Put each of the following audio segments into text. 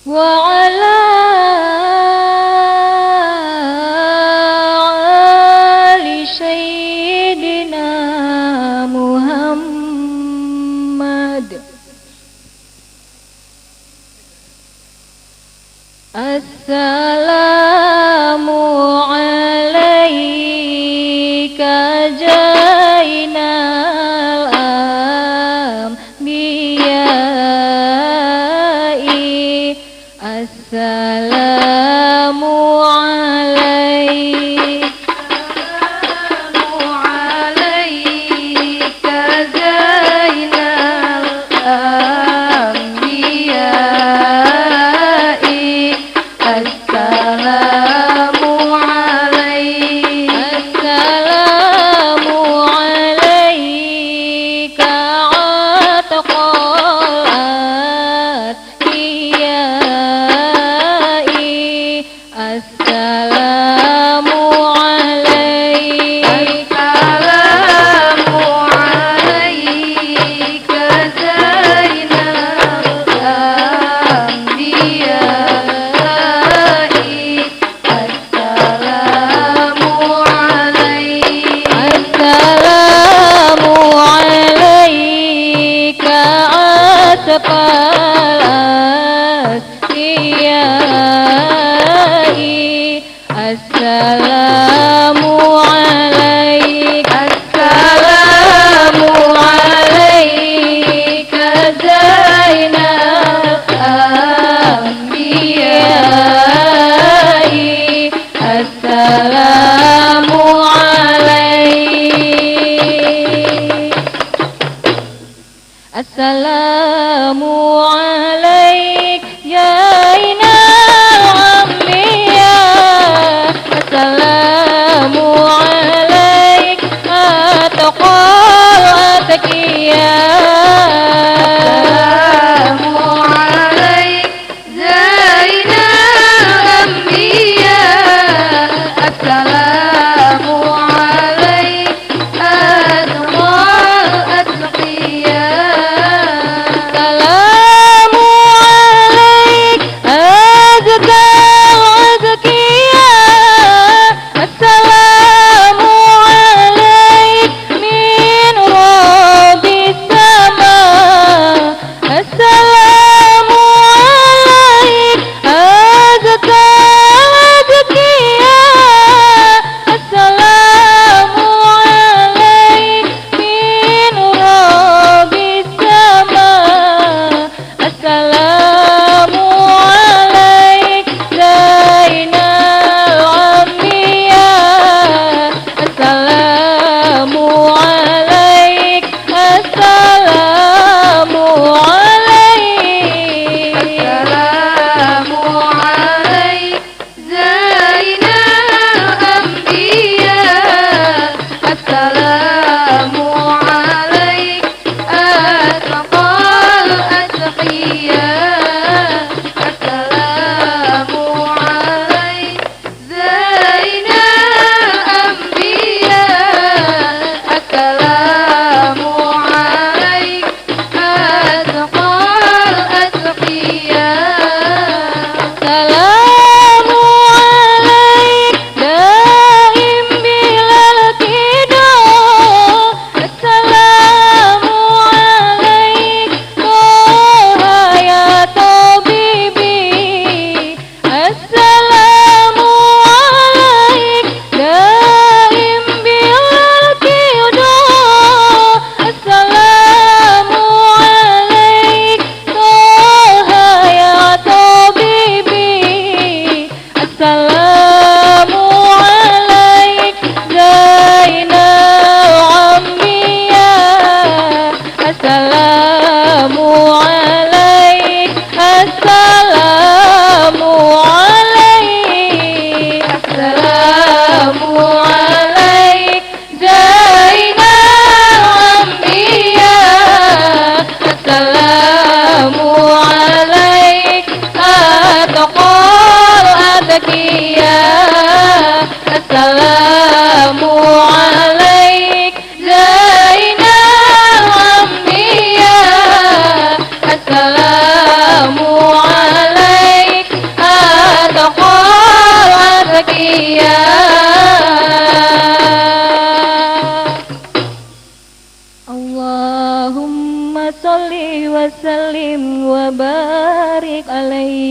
وعلى آل سيدنا محمد. Assalamu alayka Zainal Anbiya'i. Assalamu alayka Zainal Anbiya'i. Assalamu alayka atqal atqiya'i. Assalamu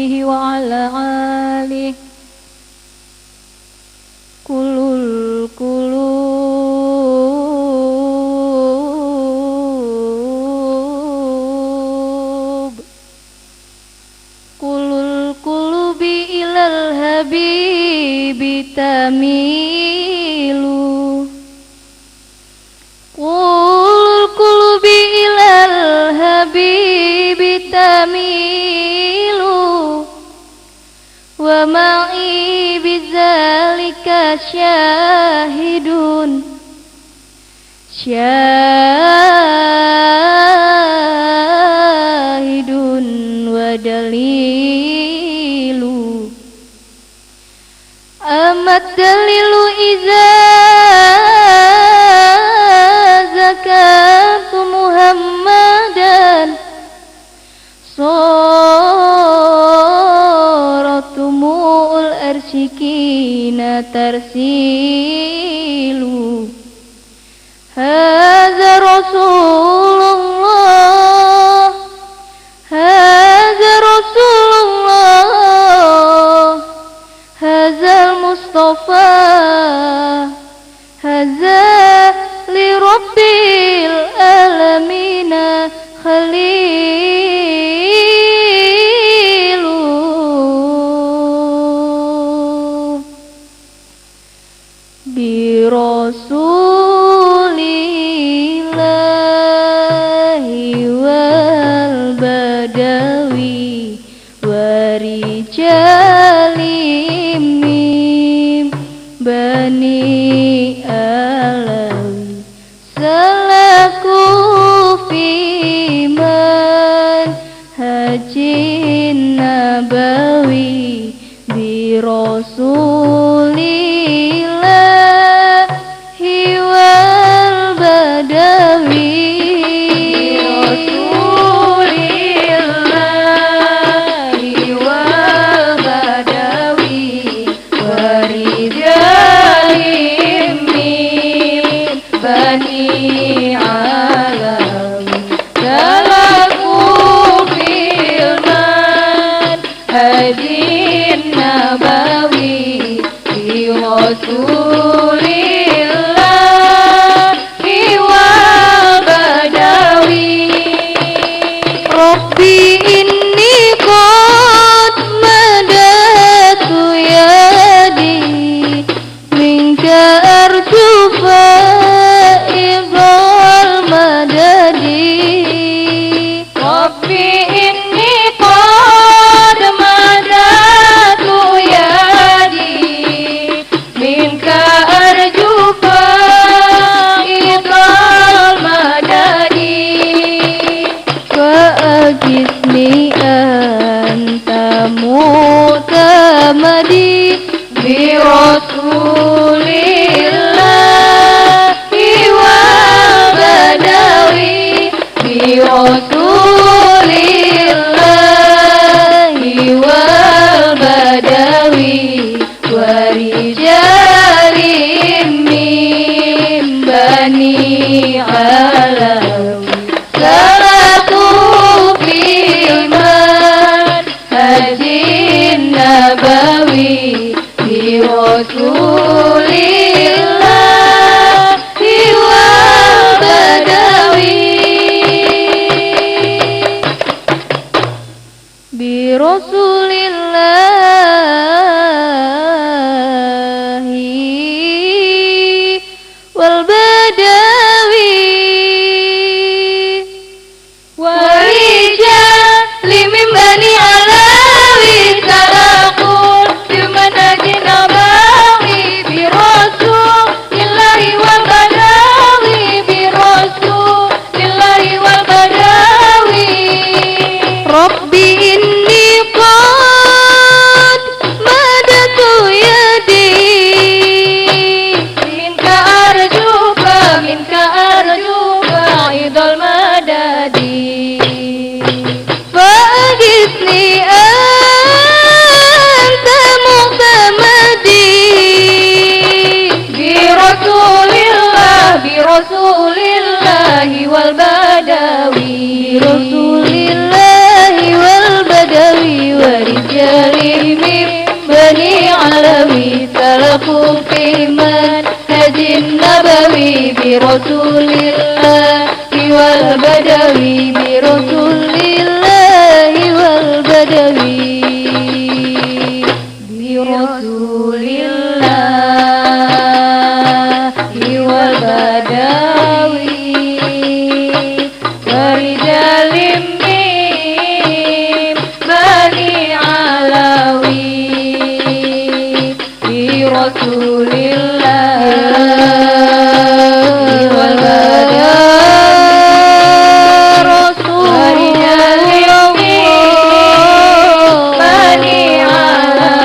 sahbihi wa ala alihi kulul qulubi ilal habibi tamilu qulul qulubi ilal habibi tamilu wa ma'i bidzalika syahidun wa dalilu amat dalilu iza zakatu Muhammadan sorotumul arsyikina tarsilu hadza Rasulullah hadza Rasulullah hadzal Mustafa hadza li rabbil alamina khalilu bi rasulillahi wal badawi warijalim mim bani alawi salaku fiman hajin nabawi bi rasulillahi wal badawi bani alawi salaku filman hadin nabawi bi rasulillahi wa badawi rabbi inni qad madatu yadi minka arju Rabbi inni qad madatu yadi minka arju faidal madadi fa'agisni anta mutamadi bi rasulillahi wa badawi bi rasulillahi wal badawi warijalim mim bani alawi salatu filman hajin nabawi bi rasulillahi wal badawi bi rasulillahi wal badawi warijalim min bani alawi salakun biman hajin nabawi bi rasulillahi wal badawi bi rasulillahi wal badawi rabbi inni qad birasulillahi wal badawi birasulillahi wal badawi birasulillahi wal badawi warijalim mim bani alawi birasulillahi wal badawi warijalim mim bani alawi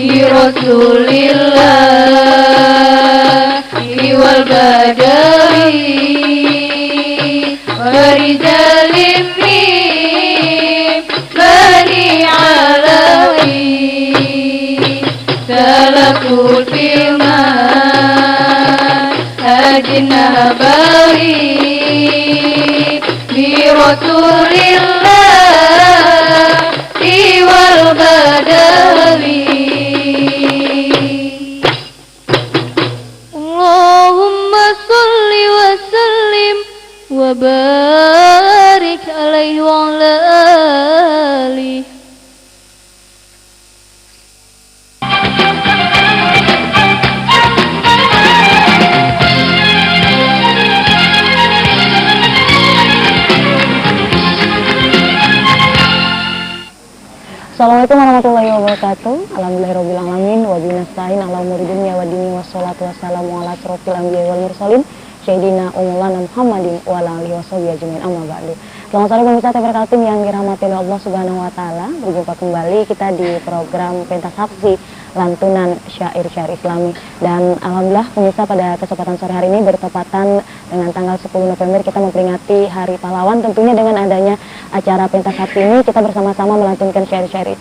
birasulillahi wal badawi warijalim mim bani alawi salakul firman hajin nabawi birasulillahi wal badawi Allahumma salli wa sallim wa barik alaihi wa ala alihi. Assalamualaikum warahmatullahi wabarakatuh. Alhamdulillahirabbil alamin wa binasta'in ala umuri dunya wa dini wassalatu wassalamu ala asrofil anbiya'i wal mursalin sayyidina Maulana Muhammadin wa ala alihi washabihi ajmain amma ba'du. Selamat sore pemirsa TV Kartim yang dirahmati oleh Allah Subhanahu wa taala. Berjumpa kembali kita di program Pentas Hafsi lantunan syair-syair Islami. Dan alhamdulillah pemirsa pada kesempatan sore hari ini bertepatan dengan tanggal 10 November kita memperingati Hari Pahlawan. Tentunya dengan adanya acara Pentas Hafsi ini kita bersama-sama melantunkan syair-syair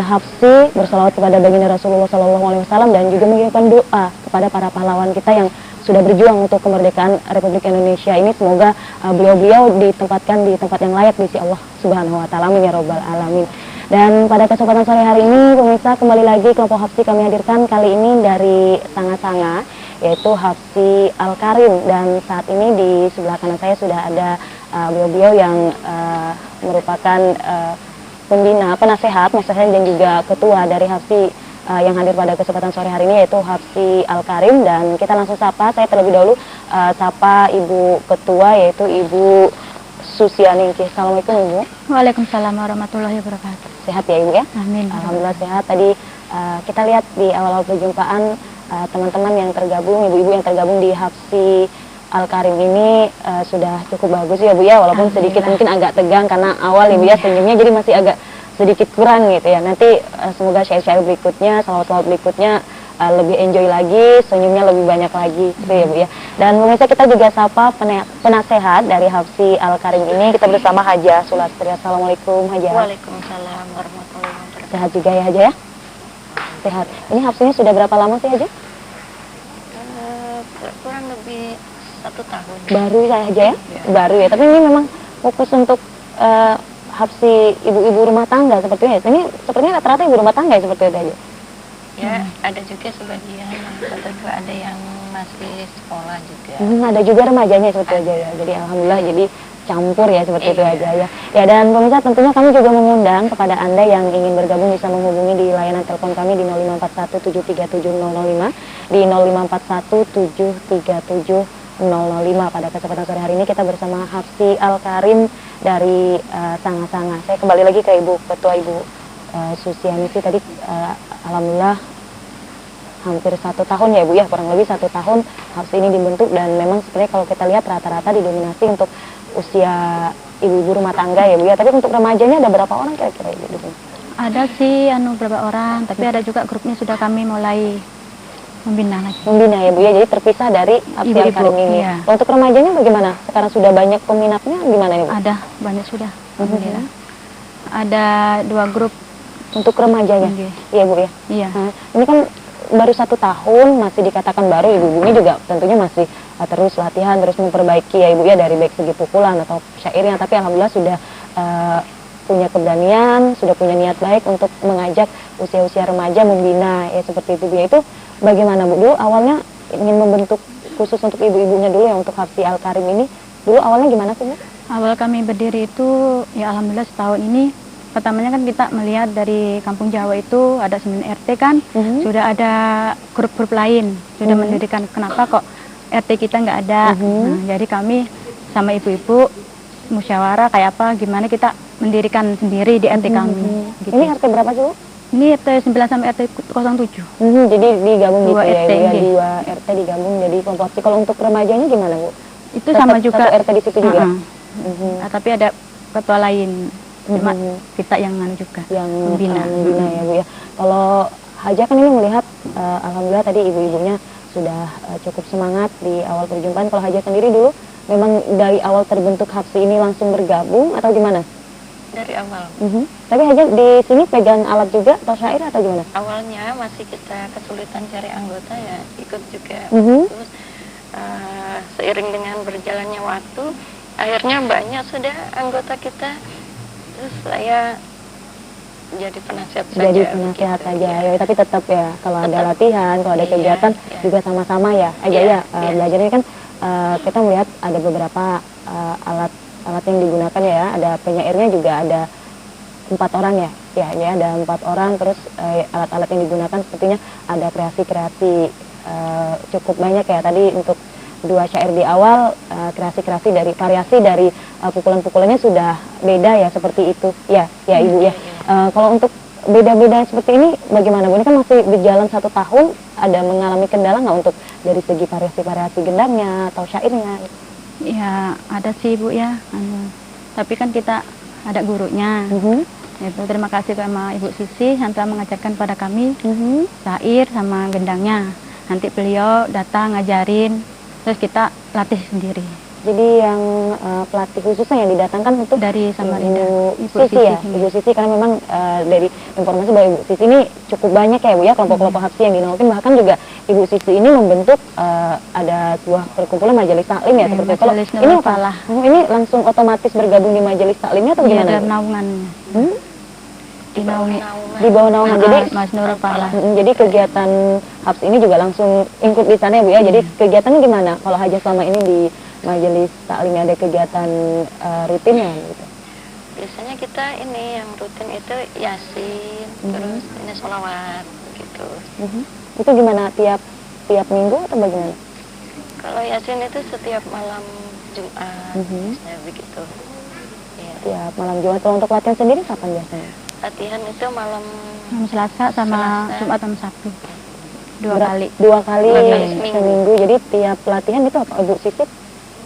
Hafsi, bersalawat kepada baginda Rasulullah SAW dan juga mengirimkan doa kepada para pahlawan kita yang sudah berjuang untuk kemerdekaan Republik Indonesia ini. Semoga beliau-beliau ditempatkan di tempat yang layak di sisi Allah Subhanahu wa taala, amin ya rabbal alamin. Dan pada kesempatan sore hari ini pemirsa, kembali lagi kelompok Hafsi kami hadirkan kali ini dari Sanga-Sanga, yaitu Hafsi Al-Karim. Dan saat ini di sebelah kanan saya sudah ada beliau-beliau yang merupakan pembina, penasehat dan juga ketua dari Hafsi yang hadir pada kesempatan sore hari ini, yaitu Hafsi Al-Karim. Dan kita langsung sapa, saya terlebih dahulu sapa Ibu Ketua, yaitu Ibu Susianingsih. Assalamualaikum Ibu. Waalaikumsalam warahmatullahi wabarakatuh. Sehat ya Ibu ya? Amin. Alhamdulillah sehat. Tadi kita lihat di awal-awal perjumpaan teman-teman yang tergabung, ibu-ibu yang tergabung di Hafsi Al-Karim ini sudah cukup bagus ya Bu ya, walaupun sedikit mungkin agak tegang karena awal Ibu ya senyumnya jadi masih agak sedikit kurang gitu ya. Nanti semoga syair-syair berikutnya, salawat-salawat berikutnya lebih enjoy lagi, senyumnya lebih banyak lagi gitu ya Bu ya. Dan pemirsa, kita juga sapa penasehat dari Hafsi Al-Karim ini. Kita bersama Haja Sulastri. Assalamualaikum Haja. Waalaikumsalam warahmatullahi wabarakatuh. Sehat juga ya Haja ya? Sehat. Ini Hafsinya sudah berapa lama sih Haja? Kurang lebih 1 tahun. Baru ya Haja ya? Baru ya, tapi ini memang fokus untuk Hafsi ibu-ibu rumah tangga sepertinya. Ini sepertinya rata-rata ibu rumah tangga ya seperti itu aja. Ya, ada juga sebagian, atau juga ada yang masih sekolah juga. Ada juga remajanya seperti aja ya. Jadi alhamdulillah jadi campur ya seperti itu aja ya. Ya, dan pemirsa tentunya kami juga mengundang kepada Anda yang ingin bergabung bisa menghubungi di layanan telepon kami di 0541737005, di 0541737005. Pada kesempatan sore hari ini kita bersama Hafsi Al-Karim dari Sanga-Sanga. Saya kembali lagi ke Ibu Ketua, Ibu Susianingsih. Tadi alhamdulillah hampir 1 tahun ya Bu ya, kurang lebih 1 tahun Hafsi ini dibentuk. Dan memang sebenarnya kalau kita lihat rata-rata didominasi untuk usia ibu-ibu rumah tangga ya Bu ya. Tapi untuk remajanya ada berapa orang kira-kira Ibu di sini? Ada sih beberapa orang, tapi ada juga grupnya sudah kami mulai membina lagi. Membina ya Bu ya, jadi terpisah dari Hafsi Al-Karim ini. Iya. Untuk remajanya bagaimana? Sekarang sudah banyak peminatnya gimana Ibu? Ada, banyak sudah. Alhamdulillah. Ada 2 grup. Untuk remajanya? Iya Bu ya? Iya. Nah, ini kan baru 1 tahun, masih dikatakan baru, ibu-ibu ini juga tentunya masih terus latihan, terus memperbaiki ya ibu ya, dari baik segi pukulan atau syairnya, tapi alhamdulillah sudah punya keberanian, sudah punya niat baik untuk mengajak usia-usia remaja membina ya seperti itu Bu. Itu bagaimana Bu? Dulu awalnya ingin membentuk khusus untuk ibu-ibunya dulu ya, untuk Hafsi Al-Karim ini dulu awalnya gimana sih Bu? Awal kami berdiri itu ya alhamdulillah setahun ini. Pertamanya kan kita melihat dari kampung Jawa itu ada 9 RT kan, sudah ada grup-grup lain, sudah mendirikan. Kenapa kok RT kita nggak ada? Nah, jadi kami sama ibu-ibu musyawarah kayak apa, gimana kita mendirikan sendiri di RT kami. Gitu. Ini RT berapa sih Bu? Ini RT 9 sampai RT 07. Jadi digabung gitu Dua ya, RT, Bu, ya, iya. 2 RT digabung jadi komposisi. Kalau untuk remajanya gimana Bu? Itu sama juga. Satu RT di situ juga? Nah, tapi ada ketua lain, cuma kita yang juga yang membina. membina ya Bu ya. Kalau Haja kan ini melihat alhamdulillah tadi ibu-ibunya sudah cukup semangat di awal perjumpaan. Kalau Haja sendiri dulu memang dari awal terbentuk Hafsi ini langsung bergabung atau gimana? Dari awal. Tapi Haja di sini pegang alat juga atau syair atau gimana? Awalnya masih kita kesulitan cari anggota ya, ikut juga. Terus seiring dengan berjalannya waktu, akhirnya banyak sudah anggota kita. Terus saya jadi penasihat saja. Jadi penasihat begitu, saja, ya. ya. Tapi tetap ya kalau ada latihan, kalau ada Iya, kegiatan iya. juga sama-sama ya. Aja Iya, ya iya. belajar ini kan kita melihat ada beberapa alat yang digunakan ya. Ada penyairnya juga ada 4 orang ya. Ya ada 4 orang. Terus alat-alat yang digunakan sepertinya ada kreasi-kreasi cukup banyak ya. Tadi untuk 2 syair di awal kreasi-kreasi dari variasi dari pukulan-pukulannya sudah beda ya seperti itu ya Ibu ya. Kalau untuk beda-beda seperti ini bagaimana Bu? Ini kan masih berjalan 1 tahun, ada mengalami kendala nggak untuk dari segi variasi-variasi gendangnya atau syairnya? Ya ada sih Bu ya, tapi kan kita ada gurunya. Itu terima kasih sama Ibu Susi yang telah mengajarkan pada kami syair sama gendangnya. Nanti beliau datang ngajarin, terus kita latih sendiri. Jadi yang pelatih khususnya yang didatangkan untuk Dari Samarinda, Ibu Sisi ya, Ibu Sisi, karena memang dari informasi bahwa Ibu Sisi ini cukup banyak ya Bu ya, kelompok-kelompok Hafsi yang dinaukin, bahkan juga Ibu Sisi ini membentuk ada sebuah perkumpulan majelis taklim ya, seperti itu. Kalau Majelis ini Nurul apa? Falah. Ini langsung otomatis bergabung di majelis taklimnya atau Iya, gimana? ada Bu? naungannya. Di bawah Dinaungi. naungan. Di bawah naungan. Jadi Mas Nurul Falah. jadi kegiatan Hafsi ini juga langsung ikut di sana ya Bu ya. Jadi kegiatannya gimana? Kalau Haja selama ini di majelis taklim ada kegiatan rutinnya gitu? Biasanya kita ini yang rutin itu Yasin, terus ini sholawat gitu. Itu gimana, tiap minggu atau bagaimana? Kalau Yasin itu setiap malam Jumat, misalnya begitu. Ya. Tiap malam Jumat. Kalau untuk latihan sendiri kapan biasanya? Latihan itu malam Malam Selasa sama Selasa. Jumat sama Sabtu. 2 kali. 2 kali Dua kali seminggu. seminggu. Jadi tiap latihan itu apa? Ibu Sisi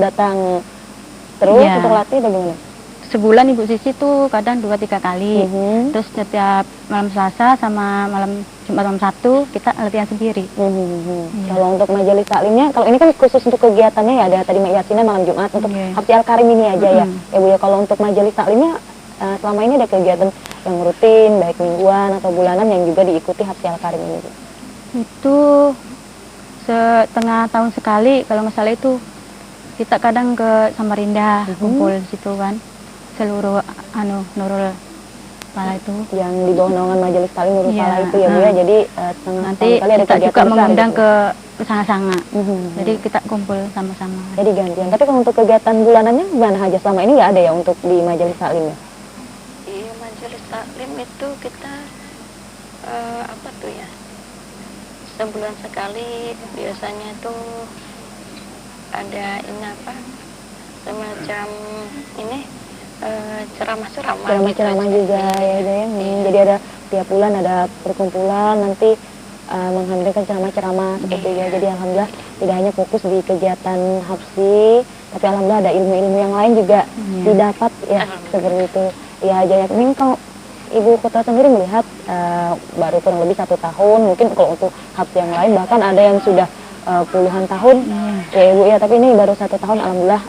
datang terus Iya. untuk latih bagaimana? Sebulan Ibu Sisi tuh kadang 2-3 kali. Terus setiap malam Selasa sama malam Jumat malam Sabtu kita latihan sendiri. Kalau untuk majelis taklimnya, kalau ini kan khusus untuk kegiatannya ya, ada tadi Yasinnya malam Jumat untuk Iya. Hafsi Al-Karim ini aja ya. Ya Bu ya, kalau untuk majelis taklimnya selama ini ada kegiatan yang rutin, baik mingguan atau bulanan yang juga diikuti Hafsi Al-Karim ini Bu? Itu setengah tahun sekali kalau nggak salah itu kita kadang ke Samarinda kumpul di situ kan, seluruh Nurul Falah itu. Yang di bawah naungan majelis taklim Nurul Iya, Falah itu ya Bu ya. Jadi setengah Nanti tahun kali ada kita kegiatan juga besar mengundang gitu. ke sanga-sanga. Jadi kita kumpul sama-sama. Jadi gantian. Tapi kalau untuk kegiatan bulanannya gimana Haja? Selama ini nggak ada ya untuk di majelis taklim ya? di majelis taklim itu kita apa tuh ya, sebulan sekali biasanya tuh ada ini apa, semacam ini ceramah-ceramah Ceramah-ceramah gitu. juga ya ada ya. Jadi ada tiap bulan ada perkumpulan, nanti menghadirkan ceramah-ceramah seperti itu ya. Jadi alhamdulillah tidak hanya fokus di kegiatan Hafsi, tapi alhamdulillah ada ilmu-ilmu yang lain juga didapat ya seperti itu. Ya aja ya. Ini kalau Ibu Ketua sendiri melihat baru kurang lebih 1 tahun, mungkin kalau untuk Hafsi yang lain bahkan ada yang sudah puluhan tahun ya Ibu ya, tapi ini baru 1 tahun alhamdulillah.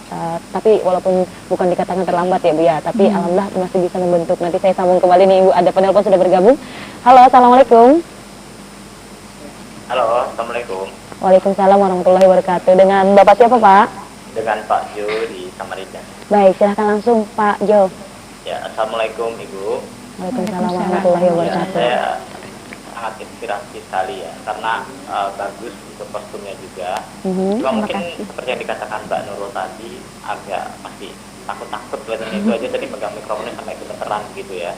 Tapi walaupun bukan dikatakan terlambat ya Bu ya, tapi alhamdulillah masih bisa membentuk. Nanti saya sambung kembali nih Ibu, ada penelpon sudah bergabung. Halo, assalamualaikum. Assalamualaikum. Waalaikumsalam warahmatullahi wabarakatuh. Dengan Bapak siapa, Pak? Dengan Pak Jo di Samarinda. Baik, silahkan langsung Pak Jo. Ya, Assalamualaikum Ibu. Waalaikumsalam warahmatullahi Ya, wabarakatuh. saya sangat inspirasi sekali ya, karena bagus untuk kostumnya juga. Cuma mungkin seperti yang dikatakan Mbak Nurul tadi, agak masih takut-takut kelihatannya itu aja tadi pegang mikrofonnya sampai gemeteran gitu ya.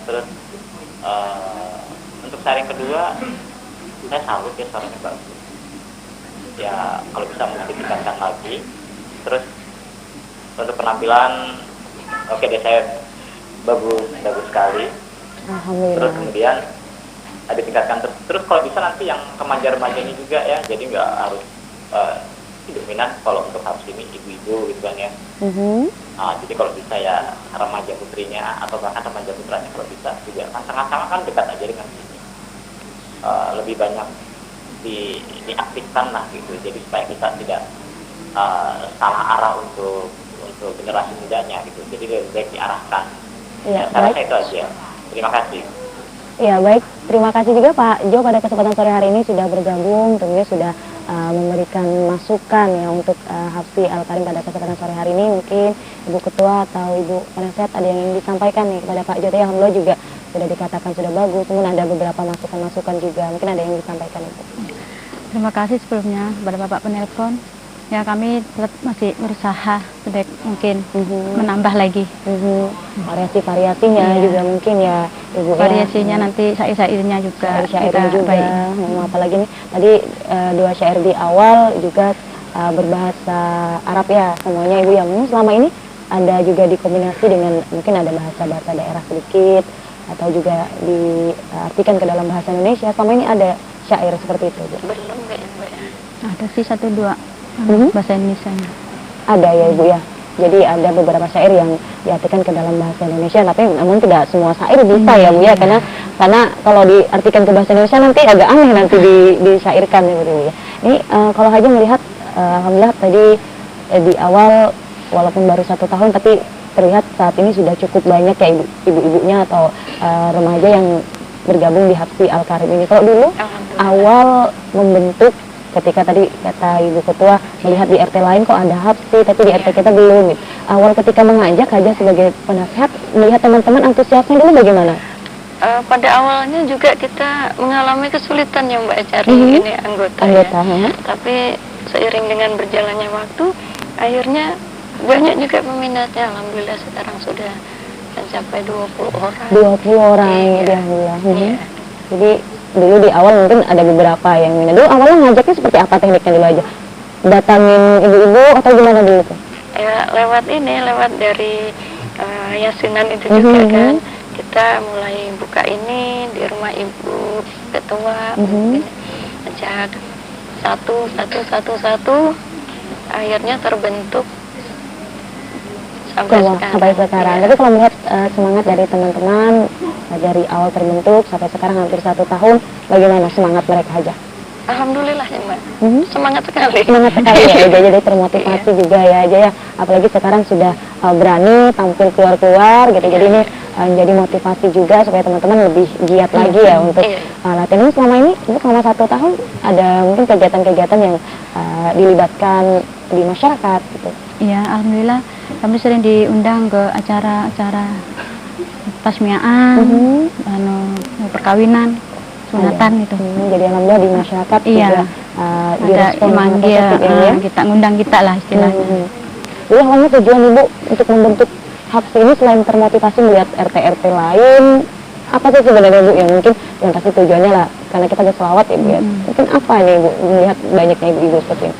Terus untuk sharing kedua, saya salut ya suaranya bagus. Ya kalau bisa mungkin ditingkatkan lagi. Terus untuk penampilan, oke deh, saya bagus sekali. Alhamdulillah. Terus kemudian ditingkatkan terus kalau bisa nanti yang remaja-remaja ini juga ya, jadi nggak harus dominan kalau untuk harus ini ibu-ibu gitu kan ya. Jadi kalau bisa ya remaja putrinya atau bahkan remaja putranya kalau bisa juga kan sama-sama kan dekat aja dengan ini. Lebih banyak diaktifkan lah gitu, jadi supaya kita tidak salah arah untuk generasi mudanya gitu, jadi lebih baik diarahkan. Ya, saya baik. rasa itu aja. Terima kasih. Ya, baik. Terima kasih juga Pak Jo pada kesempatan sore hari ini sudah bergabung, tentunya sudah memberikan masukan ya untuk Hafsi Al-Karim pada kesempatan sore hari ini. Mungkin Ibu Ketua atau Ibu Penasehat ada yang ingin disampaikan nih kepada Pak Jo. Ya, alhamdulillah juga sudah dikatakan sudah bagus, namun ada beberapa masukan-masukan juga. Mungkin ada yang disampaikan Ibu. Terima kasih sebelumnya kepada Bapak penelpon. Ya, kami tetap masih berusaha sebaik mungkin menambah lagi. Variasi-variasinya juga mungkin ya Ibu. Variasinya nanti syair-syairnya juga. Syairnya juga. Baik. Apalagi nih tadi dua syair di awal juga berbahasa Arab ya semuanya Ibu ya. Mungkin selama ini ada juga dikombinasi dengan mungkin ada bahasa-bahasa daerah sedikit atau juga diartikan ke dalam bahasa Indonesia. Selama ini ada syair seperti itu Bu? Belum kayaknya Mbak ya. Ada sih 1-2 bahasa Indonesia. Ada ya Ibu ya. Jadi ada beberapa syair yang diartikan ke dalam bahasa Indonesia, tapi namun tidak semua syair bisa ya Bu ya, karena kalau diartikan ke bahasa Indonesia nanti agak aneh nanti disyairkan ya Bu ya. Ini kalau Haja melihat alhamdulillah tadi di awal walaupun baru 1 tahun tapi terlihat saat ini sudah cukup banyak ya ibu-ibunya atau remaja yang bergabung di Hafsi Al-Karim ini. Kalau dulu awal membentuk, ketika tadi kata Ibu Ketua melihat di RT lain kok ada Hafsi tapi di RT kita belum gitu. Awal ketika mengajak Haja sebagai penasehat melihat teman-teman antusiasnya dulu bagaimana? Pada awalnya juga kita mengalami kesulitan ya Mbak cari ini anggota ya. Tapi seiring dengan berjalannya waktu akhirnya banyak juga peminatnya. Alhamdulillah sekarang sudah mencapai 20 orang. 20 orang ya Alhamdulillah. Jadi dulu di awal mungkin ada beberapa yang minat. Dulu awalnya ngajaknya seperti apa tekniknya dulu aja? Datangin ibu-ibu atau gimana dulu tuh? Ya lewat dari yasinan itu juga kan. Kita mulai buka ini di rumah Ibu Ketua, mungkin ajak satu, akhirnya terbentuk sampai sekarang. Tapi kalau melihat semangat dari teman-teman dari awal terbentuk sampai sekarang hampir 1 tahun, bagaimana semangat mereka aja? Alhamdulillah ya Mbak, semangat sekali. Semangat sekali ya, jadi termotivasi juga ya aja ya. Apalagi sekarang sudah berani tampil keluar gitu. Jadi ini jadi motivasi juga supaya teman-teman lebih giat lagi ya untuk latihan. Ini selama ini selama 1 tahun ada mungkin kegiatan-kegiatan yang dilibatkan di masyarakat gitu. Iya, alhamdulillah kami sering diundang ke acara-acara pasmiaan, perkawinan, sunatan itu. Jadi alhamdulillah di masyarakat juga ada manggil kita ngundang kita lah istilahnya. Jadi awalnya tujuan Ibu untuk membentuk Hafsi ini selain termotivasi melihat RT-RT lain, apa sih sebenarnya Bu yang mungkin yang pasti tujuannya lah karena kita berselawat ya Bu ya. Mungkin apa nih Bu melihat banyaknya ibu-ibu seperti ini?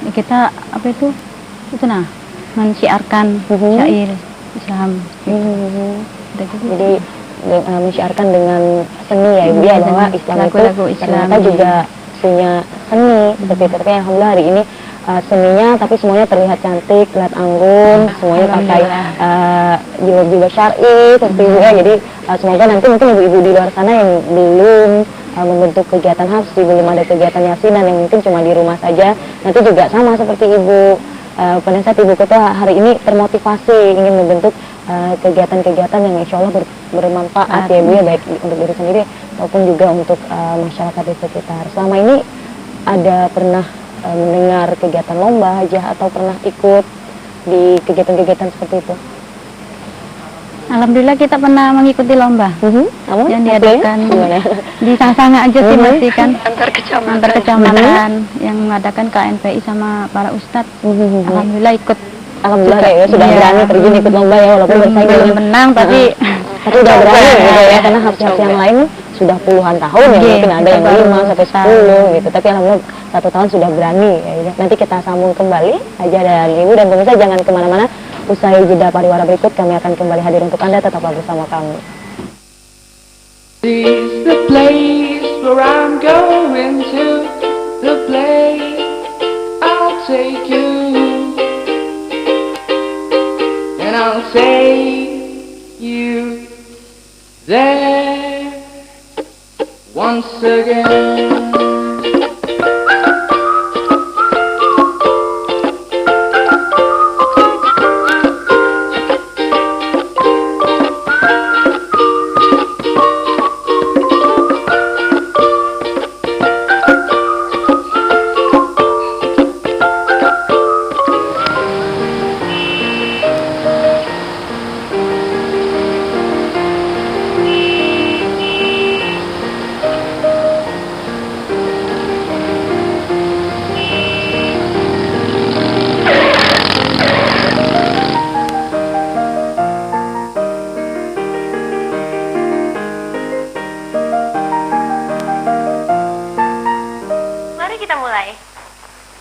Kita mensiarkan syair Islam. Jadi mensiarkan dengan seni ya Ibu ya, bahwa Islam itu ternyata juga punya seni seperti itu. Tapi alhamdulillah hari ini seninya tapi semuanya terlihat cantik, terlihat anggun, semuanya pakai jilbab syar'i seperti itu ya. Jadi semoga nanti mungkin ibu-ibu di luar sana yang belum membentuk kegiatan Hafsi, belum ada kegiatan yasinan yang mungkin cuma di rumah saja, nanti juga sama seperti Ibu Penasehat Ibu Ketua hari ini termotivasi ingin membentuk kegiatan-kegiatan yang insya Allah bermanfaat ya Bu ya, baik untuk diri sendiri ataupun juga untuk masyarakat di sekitar. Selama ini ada pernah mendengar kegiatan lomba hajah atau pernah ikut di kegiatan-kegiatan seperti itu? Alhamdulillah kita pernah mengikuti lomba yang diadakan di Sangsanga aja sih masih kan antar kecamatan yang mengadakan KNPI sama para ustadz. Alhamdulillah ikut. Alhamdulillah ya sudah berani terjun ikut lomba ya, walaupun bersaing belum menang tapi udah berani gitu ya, karena harus yang lain sudah puluhan tahun ya, mungkin ada yang 5 sampai 10 gitu, tapi alhamdulillah 1 tahun sudah berani ya. Nanti kita sambung kembali aja dan ibu dan pemirsa jangan kemana-mana. Usai jeda pariwara berikut kami akan kembali hadir untuk Anda, tetaplah bersama kami. This is the place where I'm going to, the place I'll take you, and I'll take you there once again.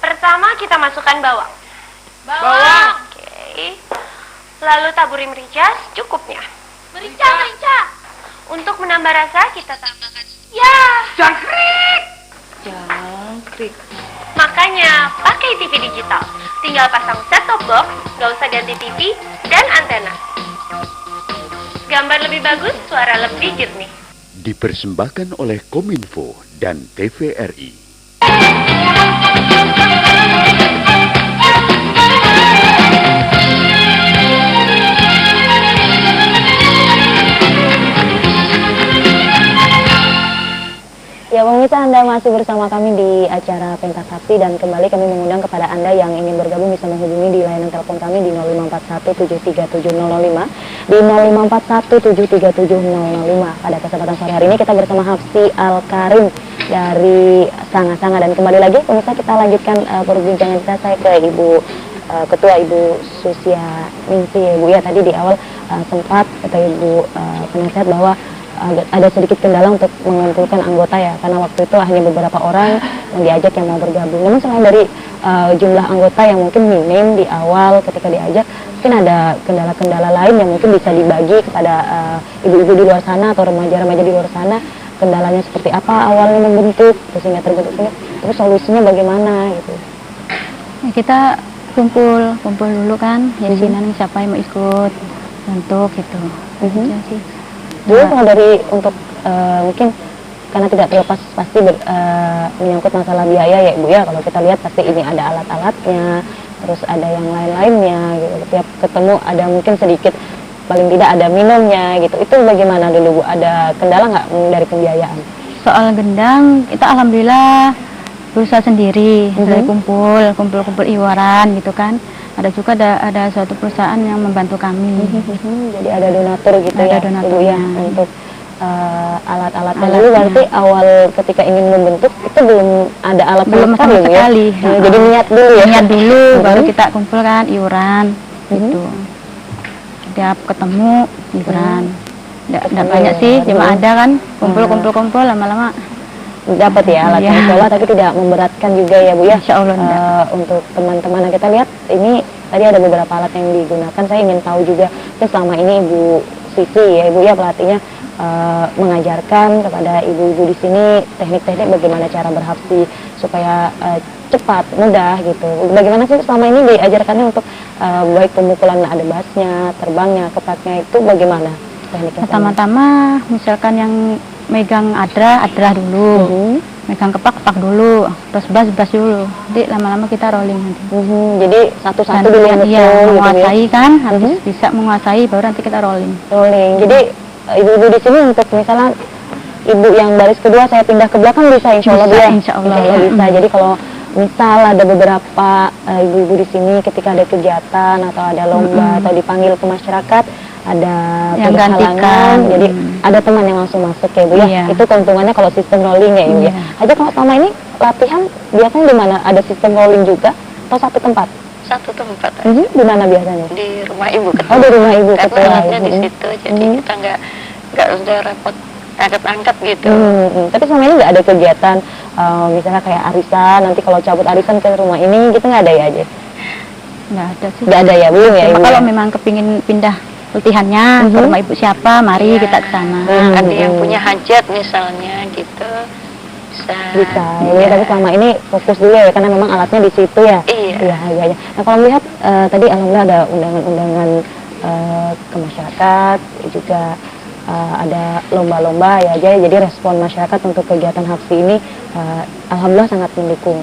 Pertama kita masukkan bawang. Bawang. Oke. Lalu taburi merica secukupnya. Merica. Untuk menambah rasa kita tambahkan jangkrik. Makanya pakai TV digital. Tinggal pasang set-top box, gak usah ganti TV dan antena. Gambar lebih bagus, suara lebih jernih. Dipersembahkan oleh Kominfo dan TVRI. Ya pemirsa, Anda masih bersama kami di acara Pentas Sakti dan kembali kami mengundang kepada Anda yang ingin bergabung bisa menghubungi di layanan telepon kami di 0541737005 di 0541737005. Pada kesempatan sore hari ini kita bersama Hafsi Al-Karim dari Sanga-Sanga dan kembali lagi pemirsa kita lanjutkan perbincangan kita. Saya ke Ibu Ketua Ibu Susia Ningsi ya Bu ya, tadi di awal sempat kata Ibu penasihat bahwa ada sedikit kendala untuk mengumpulkan anggota ya, karena waktu itu hanya beberapa orang yang diajak yang mau bergabung. Namun selain dari jumlah anggota yang mungkin minim di awal ketika diajak, mungkin ada kendala-kendala lain yang mungkin bisa dibagi kepada ibu-ibu di luar sana atau remaja-remaja di luar sana. Kendalanya seperti apa awalnya membentuk, sehingga terbentuknya, terus solusinya bagaimana gitu. Ya, kita kumpul dulu kan, ya di sini siapa yang mau ikut bentuk gitu. Ya sih. Dulu kalau dari untuk mungkin karena tidak terlepas pasti menyangkut masalah biaya ya Ibu ya, kalau kita lihat pasti ini ada alat-alatnya, terus ada yang lain-lainnya gitu. Tiap ketemu ada mungkin sedikit, paling tidak ada minumnya gitu. Itu bagaimana dulu Bu? Ada kendala nggak dari pembiayaan? Soal gendang kita alhamdulillah berusaha sendiri, dari kumpul iuran gitu kan. Ada juga ada suatu perusahaan yang membantu kami. Jadi ada donatur gitu ada ya, donatur Ibu ya, untuk alat-alatnya. Lalu berarti awal ketika ingin membentuk itu belum ada alat belum sama sekali. Jadi niat dulu ya. Niat dulu, baru kita kumpulkan iuran gitu. Setiap ketemu iuran. Nggak banyak sih, cuma ada kan kumpul lama-lama dapat ya alatnya sekolah, tapi tidak memberatkan juga ya Bu ya. Insya Allah untuk teman-teman yang kita lihat ini tadi ada beberapa alat yang digunakan. Saya ingin tahu juga selama ini Ibu Sisi ya Ibu ya pelatihnya mengajarkan kepada ibu-ibu di sini teknik-teknik bagaimana cara berhapsi supaya cepat, mudah gitu. Bagaimana sih selama ini diajarkannya untuk baik pemukulan ada basnya, terbangnya, kepaknya itu bagaimana tekniknya? Pertama-tama misalkan yang megang adrah dulu, megang kepak dulu, terus bas dulu. Jadi lama-lama kita rolling nanti. Jadi satu-satu dulu menguasai kan, habis bisa menguasai baru nanti kita rolling. Jadi ibu-ibu di sini untuk misalnya ibu yang baris kedua saya pindah ke belakang bisa insya Allah Bisa, ya. insya Allah. Bisa. Jadi kalau misal ada beberapa ibu-ibu di sini ketika ada kegiatan atau ada lomba atau dipanggil ke masyarakat ada Yang berhalangan, gantikan. jadi ada teman yang langsung masuk ya Bu ya. Iya. Itu keuntungannya kalau sistem rolling ya Ibu ya. Aja kalau selama ini latihan biasanya di mana? Ada sistem rolling juga atau satu tempat? Satu tempat Di mana biasanya? di rumah ibu ketua. Oh, di rumah ibu Karena ketua. alatnya di situ, jadi kita nggak usah repot angkat-angkat gitu. Tapi selama ini nggak ada kegiatan misalnya kayak arisan, nanti kalau cabut arisan ke rumah ini gitu nggak ada ya aja? Nggak ada sih. Nggak ada ya Bu ya Cuma Ibu? kalau memang kepingin pindah latihannya ke rumah ibu siapa, mari kita ke sana. Ada yang punya hajat misalnya gitu, Bisa. Ya, tapi selama ini fokus dulu ya karena memang alatnya di situ ya. Iya. Iya. Nah kalau melihat tadi alhamdulillah ada undangan-undangan ke masyarakat juga ada lomba-lomba ya aja. Jadi respon masyarakat untuk kegiatan Hapsi ini alhamdulillah sangat mendukung.